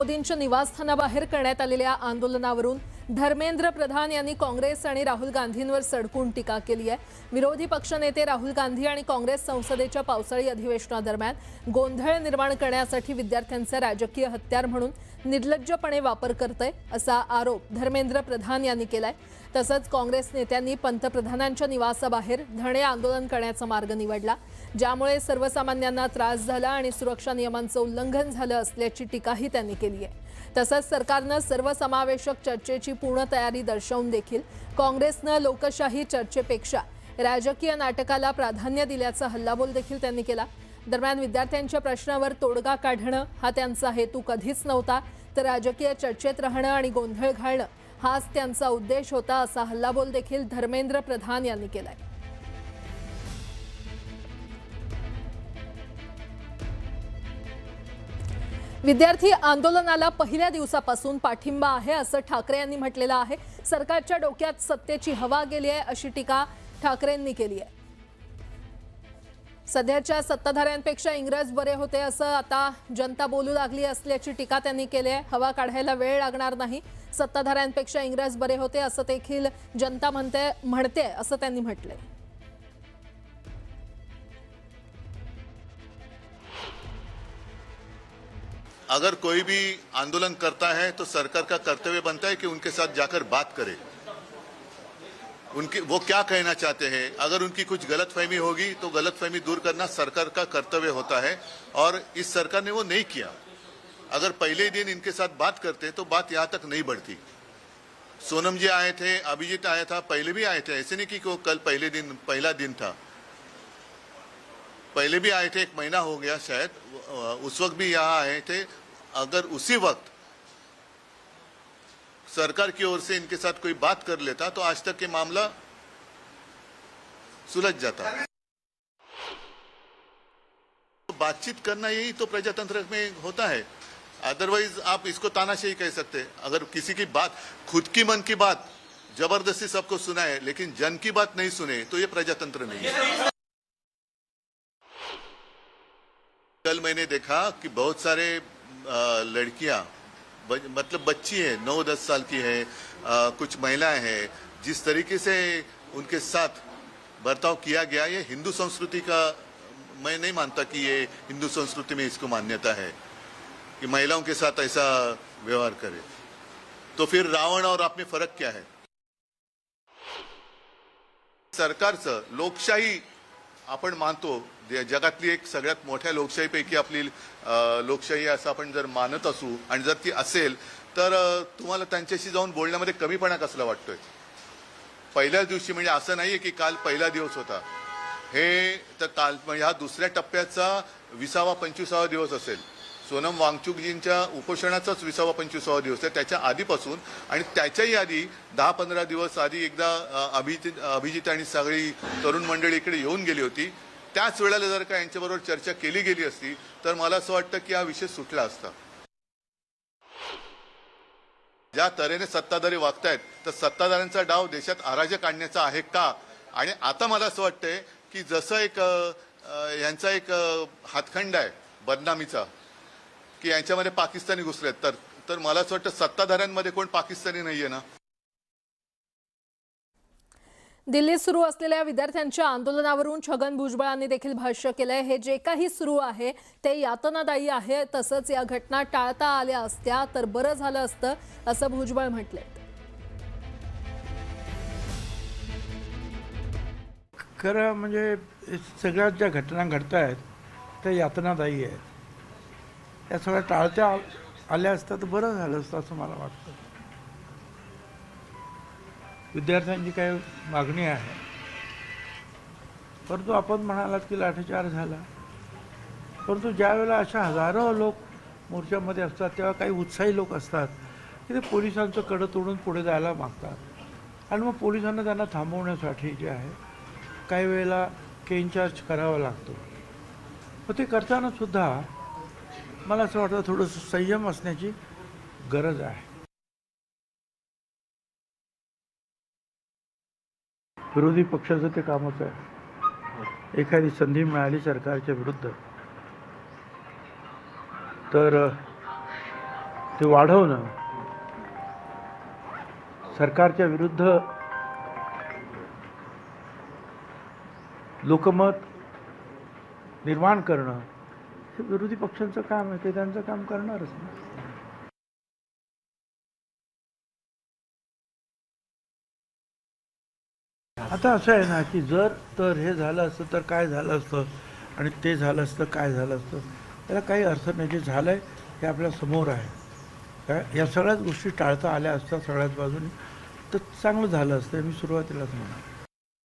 मोदींच्या निवासस्थानाबाहेर करण्यात आलेल्या आंदोलनावरून धर्मेंद्र प्रधान यांनी काँग्रेस आणि राहुल गांधींवर सडकून टीका केली आहे। विरोधी पक्षनेते राहुल गांधी आणि काँग्रेस संसदेच्या पावसाळी अधिवेशनादरम्यान गोंधळ निर्माण करण्यासाठी विद्यार्थ्यांचे राजकीय हत्यार म्हणून निर्लज्जपणे वापर करतय असा आरोप धर्मेंद्र प्रधान यांनी केलाय। तसंच काँग्रेस नेत्यांनी पंतप्रधानांच्या निवासाबाहेर धरणे आंदोलन करण्याचा मार्ग निवडला, ज्यामुळे सर्वसामान्यांना त्रास झाला आणि सुरक्षा नियमांचं उल्लंघन झालं असल्याची टीकाही त्यांनी केली आहे। तसंच सरकारनं सर्वसमावेशक चर्चेची पूर्ण तयारी दर्शवून देखील काँग्रेसनं लोकशाही चर्चेपेक्षा राजकीय नाटकाला प्राधान्य दिल्याचा हल्लाबोल देखील त्यांनी केला। दरम्यान विद्यार्थ्यांच्या प्रश्नावर तोडगा काढणं हा त्यांचा हेतू कधीच नव्हता, तर राजकीय चर्चेत राहणं आणि गोंधळ घालणं हाच त्यांचा उद्देश होता, असा हल्लाबोल देखील धर्मेंद्र प्रधान यांनी केलाय। विद्यार्थी आंदोलनाला पहिल्या दिवसापासून पाठिंबा आहे असं ठाकरे यांनी म्हटलेलं आहे। सरकारच्या डोक्यात सत्तेची हवा गेली आहे अशी टीका ठाकरेंनी केली आहे। सध्याच्या सत्ताधाऱ्यांपेक्षा इंग्रज बरे होते असं आता जनता बोलू लागली असल्याची टीका त्यांनी केली आहे। हवा काढायला वेळ लागणार नाही, सत्ताधाऱ्यांपेक्षा इंग्रज बरे होते असं देखील जनता म्हणते असं त्यांनी म्हटलंय। अगर कोई भी आंदोलन करता है तो सरकार का कर्तव्य बनता है कि उनके साथ जाकर बात करे, उनकी वो क्या कहना चाहते हैं। अगर उनकी कुछ गलतफहमी होगी तो गलतफहमी दूर करना सरकार का कर्तव्य होता है, और इस सरकार ने वो नहीं किया। अगर पहले ही दिन इनके साथ बात करते तो बात यहाँ तक नहीं बढ़ती। सोनम जी आए थे, अभिजीत आया था, पहले भी आए थे, ऐसे नहीं कि कल पहला दिन था, पहले भी आए थे, 1 महीना हो गया शायद, उस वक्त भी यहाँ आए थे। अगर उसी वक्त सरकार की ओर से इनके साथ कोई बात कर लेता तो आज तक के मामला सुलझ जाता। बातचीत करना यही तो प्रजातंत्र में होता है, अदरवाइज आप इसको तानाशाही कह सकते हैं। अगर किसी की बात, खुद की मन की बात जबरदस्ती सबको सुनाए लेकिन जन की बात नहीं सुने तो ये प्रजातंत्र नहीं है। कल मैंने देखा कि बहुत सारे लड़कियां, मतलब बच्ची है, 9-10 साल की है, कुछ महिलाएं हैं, जिस तरीके से उनके साथ बर्ताव किया गया, ये हिंदू संस्कृति का, मैं नहीं मानता कि ये हिंदू संस्कृति में इसको मान्यता है कि महिलाओं के साथ ऐसा व्यवहार करे। तो फिर रावण और आप में फर्क क्या है? सरकारचं लोकशाही आपण मानतो, जगातली एक सगळ्यात मोठ्या लोकशाहीपैकी आपली लोकशाही असं आपण जर मानत असू आणि जर ती असेल तर तुम्हाला त्यांच्याशी जाऊन बोलण्यामध्ये कमीपणा कसला वाटतोय? पहिल्याच दिवशी, म्हणजे असं नाहीये की काल पहिला दिवस होता, हे तर काल म्हणजे हा दुसऱ्या टप्प्याचा 20वा-25वा दिवस असेल। सोनम वांगचुकजींच्या उपोषणाचाच 20वा-25वा दिवस आहे। त्याच्या आधीपासून आणि त्याच्याही आधी 10-15 दिवस आधी एकदा अभिजित आणि सगळी तरुण मंडळी इकडे येऊन गेली होती। त्याच वेळेला जर का यांच्याबरोबर चर्चा केली गेली असती तर मला असं वाटतं की हा विषय सुटला असता। ज्या तऱ्हेने सत्ताधारी वागतायत तर सत्ताधाऱ्यांचा डाव देशात अराजक आणण्याचा आहे का? आणि आता मला असं वाटतंय की जसं एक यांचा एक हातखंड आहे बदनामीचा, की यांच्यामध्ये पाकिस्तानी घुसलेत, तर मला असं वाटतं सत्ताधाऱ्यांमध्ये कोण पाकिस्तानी नाहीये ना। दिल्लीत सुरू असलेल्या विद्यार्थ्यांच्या आंदोलनावरून छगन भुजबळांनी देखील भाष्य केलंय। हे जे काही सुरू आहे ते यातनादायी आहे, तसंच या घटना टाळता आल्या असत्या तर बरं झालं असतं असं भुजबळ म्हटलंय। खरं म्हणजे सगळ्या ज्या घटना घडत आहेत त्या यातनादायी आहेत, त्या सगळ्या टाळता आल्या असत्या तर बरं झालं असतं असं मला वाटतं। विद्यार्थ्यांची काही मागणी आहे, परंतु आपण म्हणालात की लाठीचार्ज झाला, परंतु ज्या वेळेला अशा हजारो लोक मोर्चामध्ये असतात तेव्हा काही उत्साही लोक असतात की ते पोलिसांचं कडं तोडून पुढे जायला मागतात, आणि मग पोलिसांना त्यांना थांबवण्यासाठी जे आहे काही वेळेला केन चार्ज करावा लागतो। पण ते करताना सुद्धा मला असं वाटतं थोडंसं संयम असण्याची गरज आहे। विरोधी पक्षाचं ते कामच आहे, एखादी संधी मिळाली सरकारच्या विरुद्ध तर ते वाढवणं, सरकारच्या विरुद्ध लोकमत निर्माण करणं हे विरोधी पक्षांचं काम आहे, ते त्यांचं काम करणारच ना. आता असं आहे ना की जर तर हे झालं असतं तर काय झालं असतं आणि ते झालं असतं काय झालं असतं, त्याला काही अर्थ नाही. जे झालं आहे हे आपल्या समोर आहे. काय या सगळ्याच गोष्टी टाळता आल्या असतात सगळ्याच बाजूनी तर चांगलं झालं असतं, मी सुरुवातीलाच म्हणा.